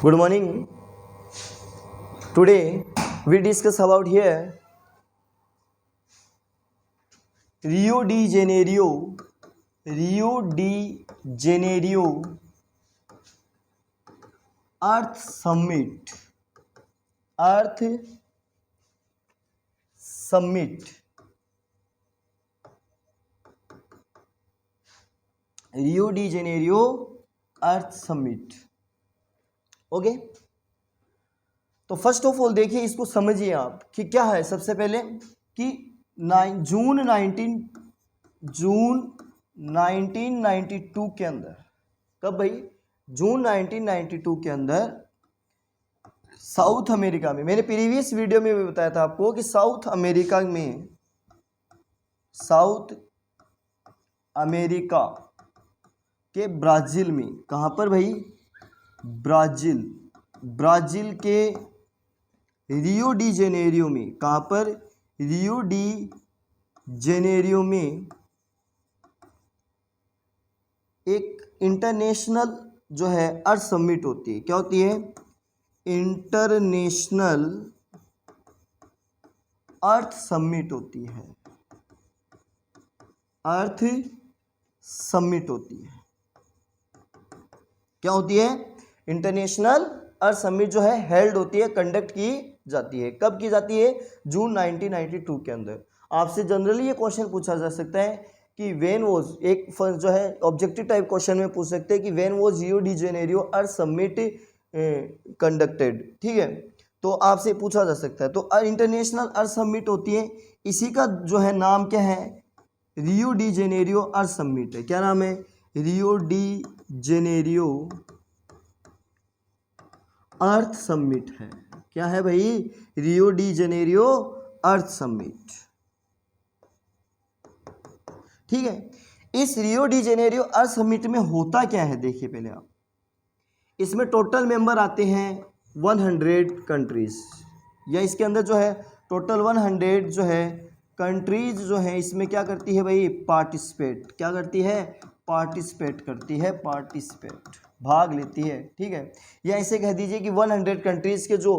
Good morning. Today we discuss about here Rio de Janeiro Earth Summit. Rio de Janeiro Earth Summit. Okay, तो first of all देखिए, इसको समझिए आप कि क्या है। सबसे पहले कि जून 1992 के अंदर, कब भाई? जून 1992 के अंदर साउथ अमेरिका में, मैंने प्रीवियस वीडियो में भी बताया था आपको कि साउथ अमेरिका के ब्राज़ील में, कहाँ पर भाई? ब्राज़ील के रियो डी जेनेरियो में। कहाँ पर? रियो डी जेनेरियो में एक इंटरनेशनल जो है अर्थ समिट होती है। क्या होती है? इंटरनेशनल अर्थ समिट होती है। अर्थ समिट होती है। क्या होती है? इंटरनेशनल अर्थ समिट जो है हेल्ड होती है, कंडक्ट की जाती है। कब की जाती है? जून 1992 के अंदर। आपसे जनरली ये क्वेश्चन पूछा जा सकता है कि व्हेन वाज, एक फर्स्ट जो है ऑब्जेक्टिव टाइप क्वेश्चन में पूछ सकते हैं कि when was Rio de Janeiro earth summit conducted. ठीक है, तो आपसे पूछा जा सकता है। तो इंटरनेशनल अर्थ समिट होती है, इसी का जो है नाम क्या है? रियो डी जेनेरियो अर्थ समिट है। क्या नाम है? रियो डी जेनेरियो अर्थ समिट है। क्या है भाई? रियो डी जेनेरियो अर्थ समिट। ठीक है, इस रियो डी जेनेरियो अर्थ समिट में होता क्या है देखिए पहले आप। इसमें टोटल मेंबर आते हैं 100 कंट्रीज, या इसके अंदर जो है टोटल 100 जो है कंट्रीज जो है इसमें क्या करती है भाई? पार्टिसिपेट। क्या करती है? पार्टिसिपेट करती है, भाग लेती है। ठीक है, या ऐसे कह दीजिए कि 100 कंट्रीज के जो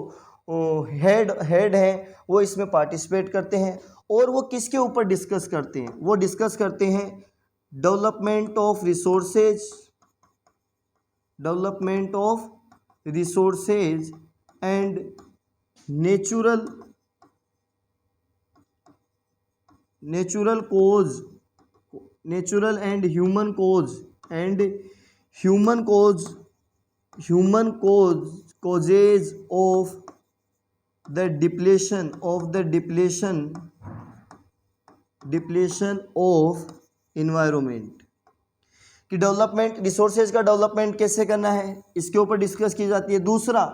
हेड हैं वो इसमें पार्टिसिपेट करते हैं। और वो किसके ऊपर डिस्कस करते हैं? वो डिस्कस करते हैं development of resources and natural and human causes of the depletion of environment। कि डेवलपमेंट, रिसोर्सेज का डेवलपमेंट कैसे करना है, इसके ऊपर डिस्कस की जाती है। दूसरा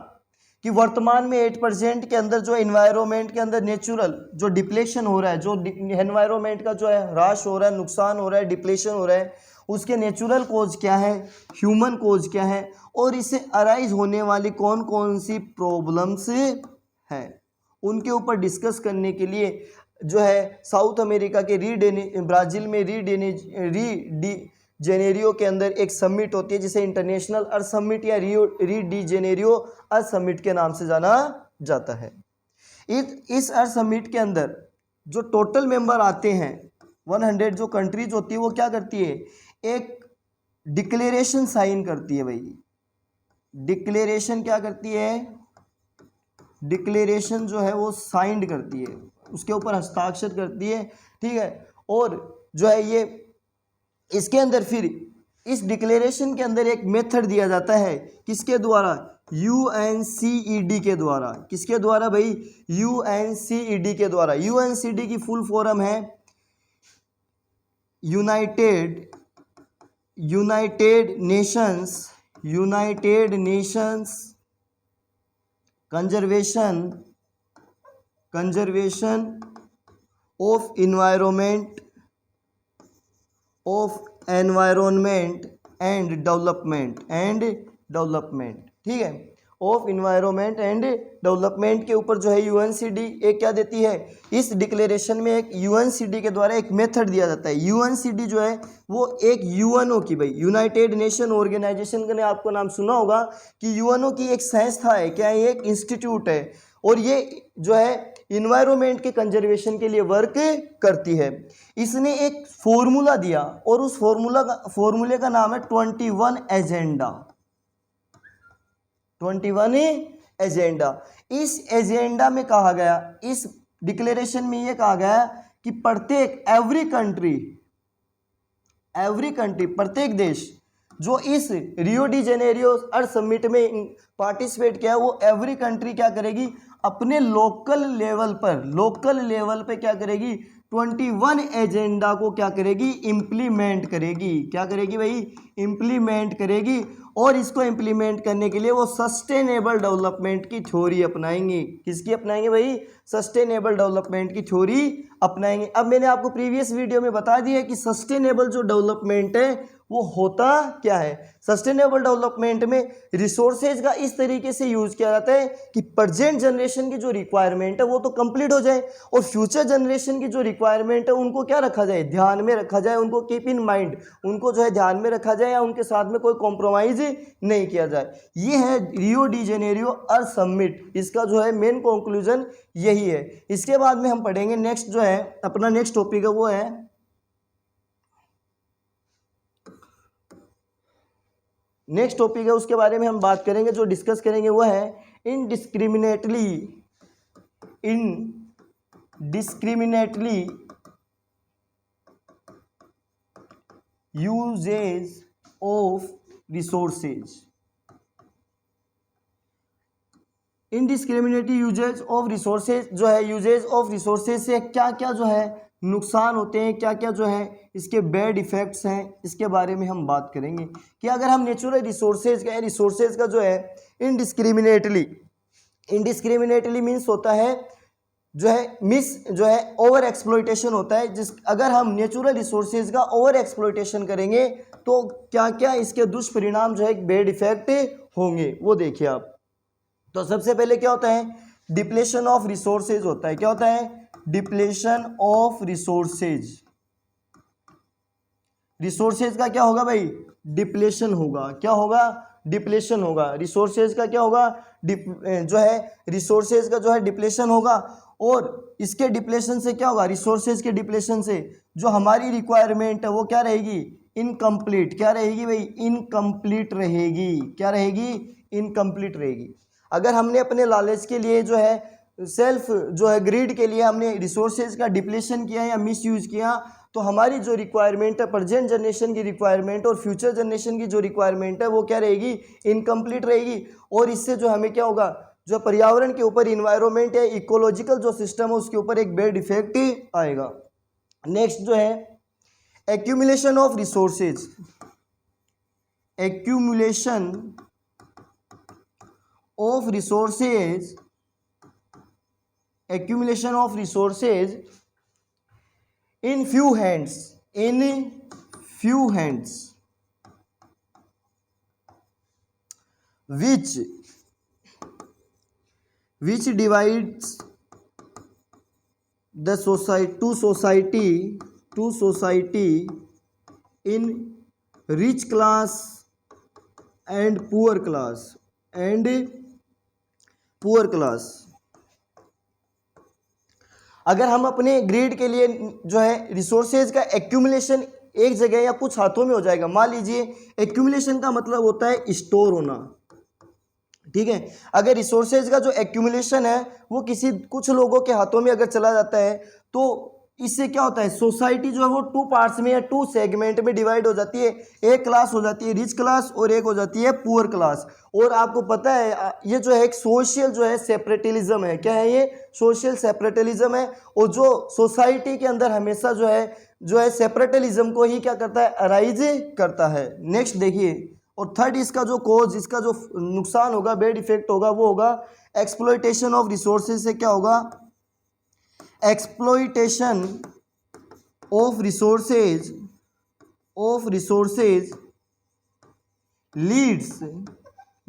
कि वर्तमान में 8% के अंदर जो एनवायरनमेंट के अंदर नेचुरल जो डिप्लेशन हो रहा है, जो एनवायरनमेंट का जो है ह्रास हो रहा है, नुकसान हो रहा है, डिप्लेशन हो रहा है, उसके नेचुरल कोज क्या है, ह्यूमन कोज क्या है, और इससे अराइज होने वाली कौन कौन सी प्रॉब्लम्स हैं, उनके ऊपर डिस्कस करने के लिए जो है साउथ अमेरिका के ब्राज़ील में री जेनेरियो के अंदर एक समिट होती है, जिसे इंटरनेशनल अर्थ समिट या री डी जेनेरियो अर्थ समिट के नाम से जाना जाता है। इस अर्थ समिट के अंदर जो टोटल मेंबर आते हैं 100 जो कंट्रीज होती है, वो क्या करती है? एक डिक्लेरेशन साइन करती है भाई। डिक्लेरेशन क्या करती है? डिक्लेरेशन जो है वो साइंड करती है, उसके ऊपर हस्ताक्षर करती है। ठीक है, और जो है ये इसके अंदर फिर इस डिक्लेरेशन के अंदर एक मेथड दिया जाता है, किसके द्वारा? UNCED के द्वारा। किसके द्वारा भाई? UNCED के द्वारा। UNCED की फुल फॉर्म है United Nations conservation of environment and development. ठीक है, ऑफ इन्वायरमेंट एंड डेवलपमेंट के ऊपर जो है यूएनसीडी एक क्या देती है, इस डिक्लेरेशन में एक यूएनसीडी के द्वारा एक मेथड दिया जाता है। यूएनसीडी जो है वो एक यूएनओ की, भाई यूनाइटेड नेशन ऑर्गेनाइजेशन का आपको नाम सुना होगा कि यूएनओ की एक संस्था है, क्या है, एक इंस्टीट्यूट है, और ये जो है इन्वायरमेंट के कंजर्वेशन के लिए वर्क करती है। इसने एक फॉर्मूला दिया और उस फॉर्मूले का नाम है 21 एजेंडा। 21 एजेंडा। इस एजेंडा में कहा गया, इस डिक्लेरेशन में यह कहा गया कि प्रत्येक एवरी कंट्री प्रत्येक देश जो इस रियो डी जेनेरियो अर्थ समिट में पार्टिसिपेट किया, वो एवरी कंट्री क्या करेगी, अपने लोकल लेवल पर क्या करेगी, 21 एजेंडा को क्या करेगी, इम्प्लीमेंट करेगी। क्या करेगी भाई, इम्प्लीमेंट करेगी। और इसको इम्प्लीमेंट करने के लिए वो सस्टेनेबल डेवलपमेंट की थ्योरी अपनाएंगे। किसकी अपनाएंगे भाई, सस्टेनेबल डेवलपमेंट की थ्योरी अपनाएंगे। अब मैंने आपको प्रीवियस वीडियो में बता दिया कि सस्टेनेबल जो डेवलपमेंट है वो होता क्या है। सस्टेनेबल डेवलपमेंट में रिसोर्सेज का इस तरीके से यूज किया जाता है कि प्रेजेंट जनरेशन की जो रिक्वायरमेंट है वो तो कंप्लीट हो जाए, और फ्यूचर जनरेशन की जो रिक्वायरमेंट है उनको क्या रखा जाए, ध्यान में रखा जाए, उनको कीप इन माइंड, उनको जो है ध्यान में रखा जाए या उनके साथ में कोई कॉम्प्रोमाइज नहीं किया जाए। ये है रियो डी जेनेरियो अर्थ समिट, इसका जो है मेन कंक्लूजन यही है। इसके बाद में हम पढ़ेंगे नेक्स्ट जो है अपना नेक्स्ट टॉपिक है वो है उसके बारे में हम बात करेंगे, जो डिस्कस करेंगे वो है indiscriminately usage of resources. Indiscriminately usage of resources जो है, यूजेज ऑफ रिसोर्सेज से क्या क्या जो है नुकसान होते हैं, क्या क्या जो है इसके बैड इफ़ेक्ट्स हैं, इसके बारे में हम बात करेंगे। कि अगर हम नेचुरल रिसोर्सेज का जो है इनडिस्क्रिमिनेटली मीन्स होता है जो है ओवर एक्सप्लॉइटेशन होता है। अगर हम नेचुरल रिसोर्सेज का ओवर एक्सप्लॉइटेशन करेंगे तो क्या क्या इसके दुष्परिणाम जो है बैड इफेक्ट होंगे, वो देखिए आप। तो सबसे पहले क्या होता है, डिप्लेशन ऑफ रिसोर्सेज होता है। क्या होता है, डिप्लेशन ऑफ रिसोर्सेज का क्या होगा भाई, डिप्लेशन होगा। क्या होगा, डिप्लेशन होगा। रिसोर्सेज का क्या होगा, जो है रिसोर्सेज का जो है डिप्लेशन होगा। और इसके डिप्लेशन से क्या होगा, रिसोर्सेज के डिप्लेशन से जो हमारी रिक्वायरमेंट है वो क्या रहेगी, इनकम्प्लीट। क्या रहेगी भाई, इनकम्प्लीट रहेगी। क्या रहेगी, इनकम्प्लीट रहेगी। अगर हमने अपने लालच के लिए जो है सेल्फ जो है ग्रीड के लिए हमने रिसोर्सेज का डिप्लेशन किया या मिस यूज किया, तो हमारी जो रिक्वायरमेंट है, प्रेजेंट जनरेशन की रिक्वायरमेंट और फ्यूचर जनरेशन की जो रिक्वायरमेंट है वो क्या रहेगी, इनकम्प्लीट रहेगी। और इससे जो हमें क्या होगा, जो पर्यावरण के ऊपर इन्वायरमेंट है, इकोलॉजिकल जो सिस्टम है उसके ऊपर एक बैड इफेक्ट आएगा। नेक्स्ट जो है accumulation of resources. Accumulation of resources in few hands which divides the society in rich class and poor class। अगर हम अपने ग्रिड के लिए जो है रिसोर्सेज का एक्यूमुलेशन एक जगह या कुछ हाथों में हो जाएगा। मान लीजिए एक्यूमुलेशन का मतलब होता है स्टोर होना, ठीक है। अगर रिसोर्सेज का जो एक्यूमुलेशन है वो कुछ लोगों के हाथों में अगर चला जाता है तो इससे क्या होता है, सोसाइटी जो है वो टू पार्ट्स में या टू सेगमेंट में डिवाइड हो जाती है। एक क्लास हो जाती है रिच क्लास और एक हो जाती है पुअर क्लास। और आपको पता है ये जो है एक सोशल जो है सेपरेटलिज्म है। क्या है ये, सोशल सेपरेटलिज्म है। और जो सोसाइटी के अंदर हमेशा जो है सेपरेटलिज्म को ही क्या करता है, अराइज करता है। नेक्स्ट देखिए, और थर्ड इसका जो कॉज, इसका जो नुकसान होगा, बैड इफेक्ट होगा, वो होगा एक्सप्लॉइटेशन ऑफ रिसोर्सेज से क्या होगा, exploitation of resources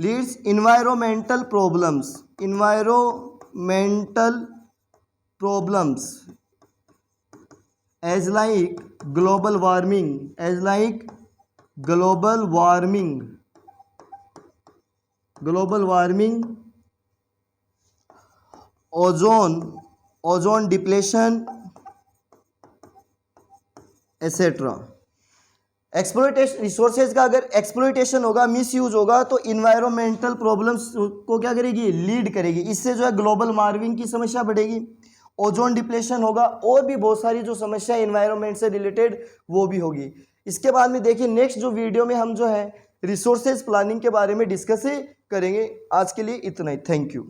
leads environmental problems as like global warming, ozone depletion etcetera. Exploitation, resources का अगर एक्सप्लॉयटेशन होगा, मिस यूज होगा, तो इन्वायरमेंटल प्रॉब्लम्स को क्या करेगी, लीड करेगी। इससे जो है ग्लोबल वार्मिंग की समस्या बढ़ेगी, ओजोन डिप्लेशन होगा, और भी बहुत सारी जो समस्या इन्वायरमेंट से रिलेटेड वो भी होगी। इसके बाद में देखिए नेक्स्ट जो वीडियो में हम जो है रिसोर्सेज प्लानिंग के बारे में डिस्कस करेंगे। आज के लिए इतना ही, थैंक यू।